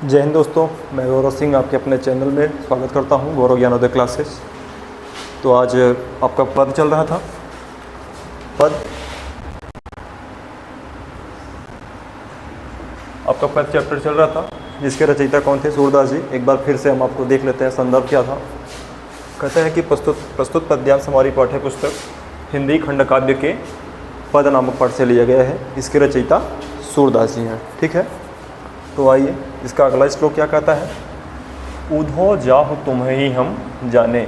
जय हिंद दोस्तों, मैं गौरव सिंह आपके अपने चैनल में स्वागत करता हूं, गौरव ज्ञानोदय क्लासेस। तो आज आपका पद चल रहा था। आपका पद चैप्टर चल रहा था, जिसके रचयिता कौन थे? सूरदास जी। एक बार फिर से हम आपको देख लेते हैं, संदर्भ क्या था। कहते हैं कि प्रस्तुत पद्यांश हमारी पाठ्य पुस्तक हिंदी खंड काव्य के पद नामक पाठ से लिया गया है। इसके रचयिता सूरदास जी हैं। ठीक है, तो आइए इसका अगला श्लोक क्या कहता है। उधो जाहु तुम्हें हम जाने,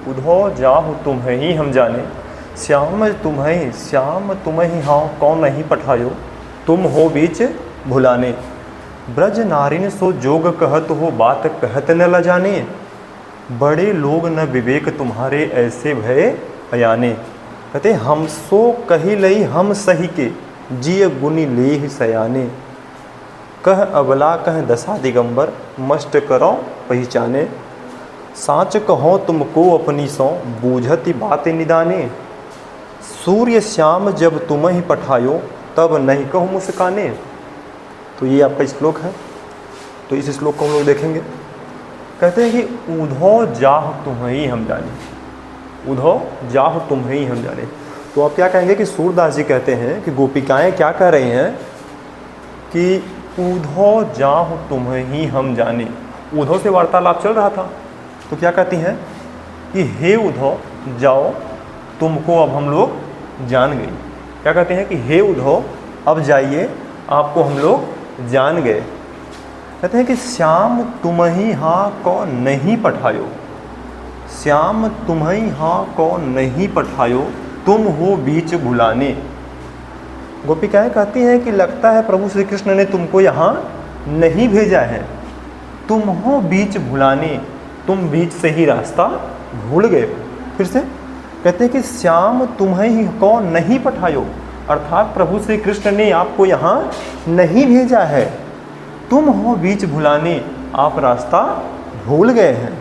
उधो जाहु तुम्हें हम जाने, श्याम तुम्हें हाँ कौन नहीं पठायो, तुम हो बीच भुलाने। ब्रज नारिन सो जोग कहत हो, बात कहत न ल जाने, बड़े लोग न विवेक तुम्हारे ऐसे भय अयाने। कहते हम सो कही लई हम सही के, जिय गुनी लेह सयाने, कह अबला कह दशा दिगंबर, मस्ट करो पहचाने। साँच कहो तुमको अपनी सौ, बूझति बात निदाने, सूर्य श्याम जब तुम ही पठायो, तब नहीं कहो मुस्काने। तो ये आपका श्लोक है। तो इस श्लोक को हम लोग देखेंगे। कहते हैं कि उधो जाह तुम्हें हम जाने, उधो जाह तुम्हें हम जाने। तो आप क्या कहेंगे कि सूरदास जी कहते हैं कि गोपिकाएं क्या कह रही हैं कि उधो जाहु तुम्हें हम जाने। उधो से वार्तालाप चल रहा था, तो क्या कहती हैं कि हे उधो जाओ, तुमको अब हम लोग जान गए। क्या कहते हैं कि हे उधो अब जाइए, आपको हम लोग जान गए। कहते हैं कि श्याम तुम्हें हाँ को नहीं पठायो, श्याम तुम्हें हाँ को नहीं पठायो, तुम हो बीच भुलाने। गोपिकाएं कहती हैं कि लगता है प्रभु श्री कृष्ण ने तुमको यहाँ नहीं भेजा है, तुम हो बीच भुलाने, तुम बीच से ही रास्ता भूल गए। फिर से कहते हैं कि श्याम तुम्हें ही को नहीं पठायो, अर्थात प्रभु श्री कृष्ण ने आपको यहाँ नहीं भेजा है, तुम हो बीच भुलाने, आप रास्ता भूल गए हैं।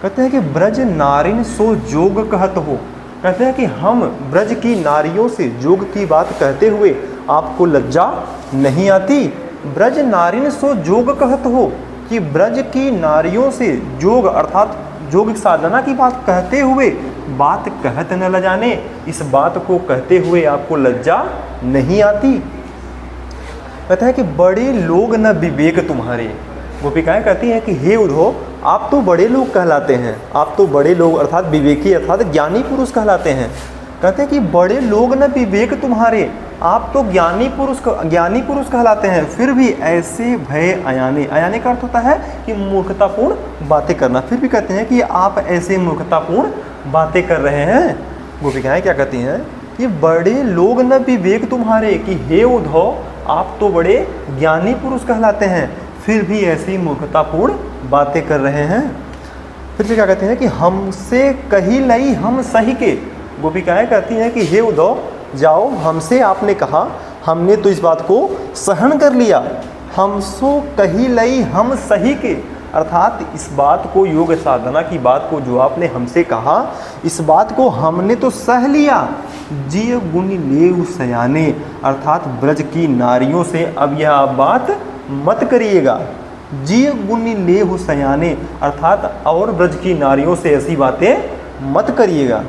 कहते हैं कि ब्रज नारिन सो जोग कहत हो। कहते हैं कि हम ब्रज की नारियों से जोग की बात कहते हुए आपको लज्जा नहीं आती। ब्रज नारिन सो जोग कहत हो, कि ब्रज की नारियों से जोग अर्थात जोग साधना की बात कहते हुए बात कहत न ल जाने, इस बात को कहते हुए आपको लज्जा नहीं आती। कहते हैं कि बड़े लोग न विवेक तुम्हारे। गोपिकाएं कहती हैं कि हे उधो, आप तो बड़े लोग कहलाते हैं, आप तो बड़े लोग अर्थात विवेकी अर्थात ज्ञानी पुरुष कहलाते हैं। कहते हैं कि बड़े लोग न विवेक तुम्हारे, आप तो ज्ञानी पुरुष कहलाते हैं, फिर भी ऐसे भय अयाने। अयाने का अर्थ होता है कि मूर्खतापूर्ण बातें करना। फिर भी कहते हैं कि आप ऐसे मूर्खतापूर्ण बातें कर रहे हैं। गोपिकाएं क्या कहती हैं कि बड़े लोग न विवेक तुम्हारे, कि हे उद्धव आप तो बड़े ज्ञानी पुरुष कहलाते हैं, फिर भी ऐसी मूर्खतापूर्ण बातें कर रहे हैं। फिर से क्या कहते हैं कि हमसे कही लई हम सही के। गोपिकाएं कहती हैं कि हे उद्धव जाओ, हमसे आपने कहा, हमने तो इस बात को सहन कर लिया। हमसो कही लई हम सही के, अर्थात इस बात को, योग साधना की बात को जो आपने हमसे कहा, इस बात को हमने तो सह लिया। जिय गुनी लेव सयाने, अर्थात ब्रज की नारियों से अब यह आप बात मत करिएगा। जिय गुनी लेहु सयाने, अर्थात और ब्रज की नारियों से ऐसी बातें मत करिएगा।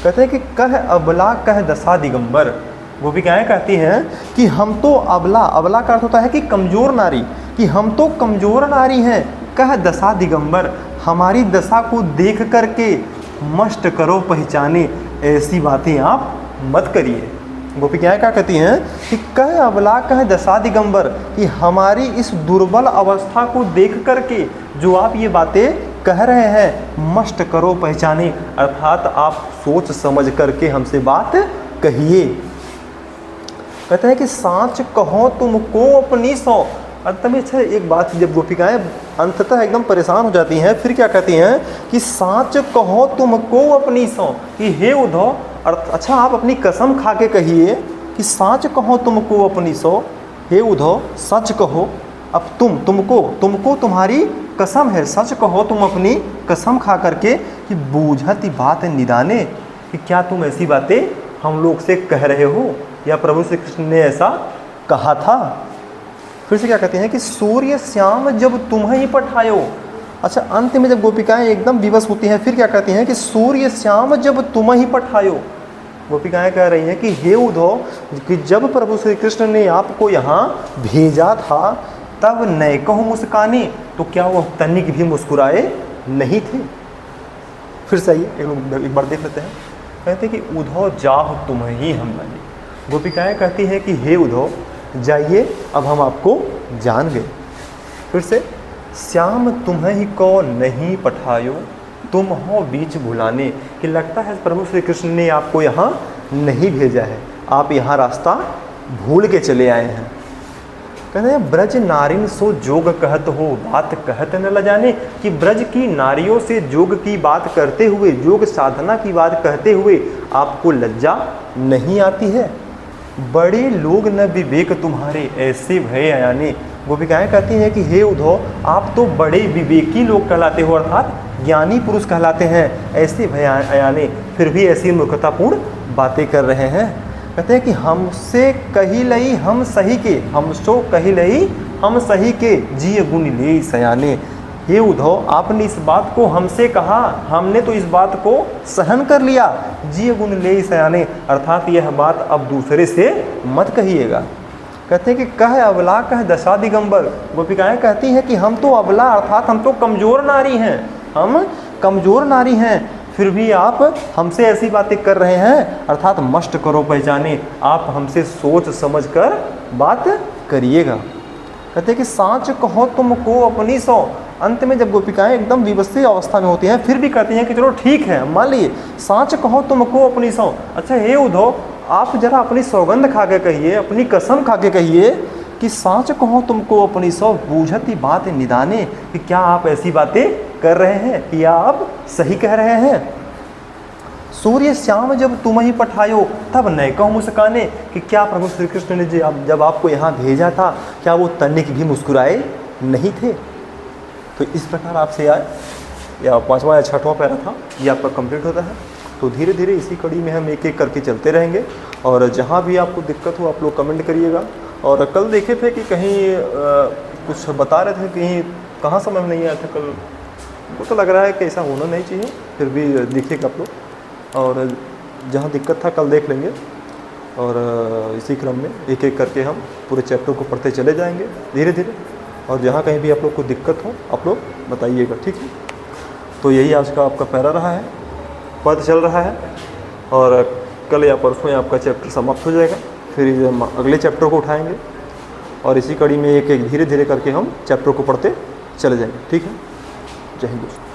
कहते हैं कि कह अबला कह दशा दिगंबर। गोपिकाएं कहती हैं कि हम तो अबला, अबला का अर्थ होता है कि कमज़ोर नारी, कि हम तो कमज़ोर नारी हैं। कह दशा दिगंबर, हमारी दशा को देख करके मस्ट करो पहचाने, ऐसी बातें आप मत करिए। गोपिकाएं क्या कहती हैं कि कह अबला कह दशा दिगंबर, कि हमारी इस दुर्बल अवस्था को देख करके जो आप ये बातें कह रहे हैं, मस्ट करो पहचाने, अर्थात आप सोच समझ करके हमसे बात कहिए। कहते हैं कि साँच कहो तुमको अपनी सौ। अंत में अच्छा एक बात, जब गोपिकाएं अंततः एकदम परेशान हो जाती हैं, फिर क्या कहती हैं कि साँच कहो तुमको अपनी सौ, कि हे उद्धव, अच्छा आप अपनी कसम खा के कहिए कि कहो तुमको अपनी सौ। हे उद्धव सच कहो, अब तुमको तुम्हारी कसम है, सच कहो तुम अपनी कसम खा करके कि बूझती बात निदाने, कि क्या तुम ऐसी बातें हम लोग से कह रहे हो या प्रभु श्री कृष्ण ने ऐसा कहा था। फिर से क्या कहते हैं कि सूर्य श्याम जब तुम्हें ही पठायो। अच्छा, अंत में जब गोपिकाएं एकदम विवश होती हैं फिर क्या कहती हैं कि सूर्य श्याम जब तुम्हें ही पठायो। गोपिकाएं कह रही हैं कि हे उद्धव, कि जब प्रभु श्री कृष्ण ने आपको यहाँ भेजा था तब नैकहु मुस्काने, तो क्या वह तनिक भी मुस्कुराए नहीं थे। फिर से आइए एक बार देख लेते हैं। कहते हैं कि उद्धव जाह तुम्हें ही हम जाने। गोपिकाएं कहती हैं कि हे उद्धव जाइए, अब हम आपको जान गए। फिर से श्याम तुम्हें ही को नहीं पठायो, तुम हो बीच भुलाने, कि लगता है प्रभु श्री कृष्ण ने आपको यहाँ नहीं भेजा है, आप यहाँ रास्ता भूल के चले आए हैं। कहते हैं ब्रज नारिन सो जोग कहत हो, बात कहत न ल जाने, कि ब्रज की नारियों से जोग की बात करते हुए, योग साधना की बात कहते हुए आपको लज्जा नहीं आती है। बड़े लोग न विवेक तुम्हारे, ऐसे भय अयाने। गोपिकाएं कहती हैं कि हे उद्धव, आप तो बड़े विवेकी लोग कहलाते हो, अर्थात ज्ञानी पुरुष कहलाते हैं, ऐसे भय अयाने, फिर भी ऐसी मूर्खतापूर्ण बातें कर रहे हैं। कहते हैं कि हमसे कही लई हम सही के, हमसो कही लई हम सही के, जिय गुण ले सयाने। हे उद्धव, आपने इस बात को हमसे कहा, हमने तो इस बात को सहन कर लिया, जिय गुण ले सयाने, अर्थात यह बात अब दूसरे से मत कहिएगा। कहते हैं कि कह अबला कह दशा दिगंबर। गोपिकाएं कहती हैं कि हम तो अबला अर्थात हम तो कमज़ोर नारी हैं, हम कमज़ोर नारी हैं, फिर भी आप हमसे ऐसी बातें कर रहे हैं, अर्थात मस्ट करो पहचाने, आप हमसे सोच समझ कर बात करिएगा। कहते हैं कि सांच कहो तुमको अपनी सौ। अंत में जब गोपिकाएं एकदम विवश अवस्था में होती हैं फिर भी कहती हैं कि चलो ठीक है, मान लीजिए सांच कहो तुमको अपनी सौ। अच्छा हे उद्धव, आप जरा अपनी सौगंध खा के कहिए, अपनी कसम खा के कहिए कि सांच कहो तुमको अपनी सौ, बूझती बात निदाने, कि क्या आप ऐसी बातें कर रहे हैं या आप सही कह रहे हैं। सूर्य श्याम जब तुम ही पठायो तब नैकहु मुस्काने, कि क्या प्रभु श्री कृष्ण ने जब आपको यहाँ भेजा था क्या वो तनिक भी मुस्कुराए नहीं थे। तो इस प्रकार आपसे आए या 5वां या 6वां पैरा था ये आपका कंप्लीट होता है। तो धीरे धीरे इसी कड़ी में हम एक एक करके चलते रहेंगे, और जहाँ भी आपको दिक्कत हो आप लोग कमेंट करिएगा। और कल देखे थे कि कहीं कुछ बता रहे थे, कहीं कहाँ समझ नहीं आया था कल, वो तो लग रहा है कि ऐसा होना नहीं चाहिए, फिर भी देखिएगा आप लोग, और जहाँ दिक्कत था कल देख लेंगे। और इसी क्रम में एक एक करके हम पूरे चैप्टर को पढ़ते चले जाएंगे धीरे धीरे, और जहाँ कहीं भी आप लोग को दिक्कत हो आप लोग बताइएगा, ठीक है। तो यही आज का आपका पैरा रहा है, पद चल रहा है, और कल या परसों में आपका चैप्टर समाप्त हो जाएगा, फिर अगले चैप्टर को उठाएंगे, और इसी कड़ी में एक एक धीरे धीरे करके हम चैप्टर को पढ़ते चले जाएंगे, ठीक है। जय हिंद दोस्तों।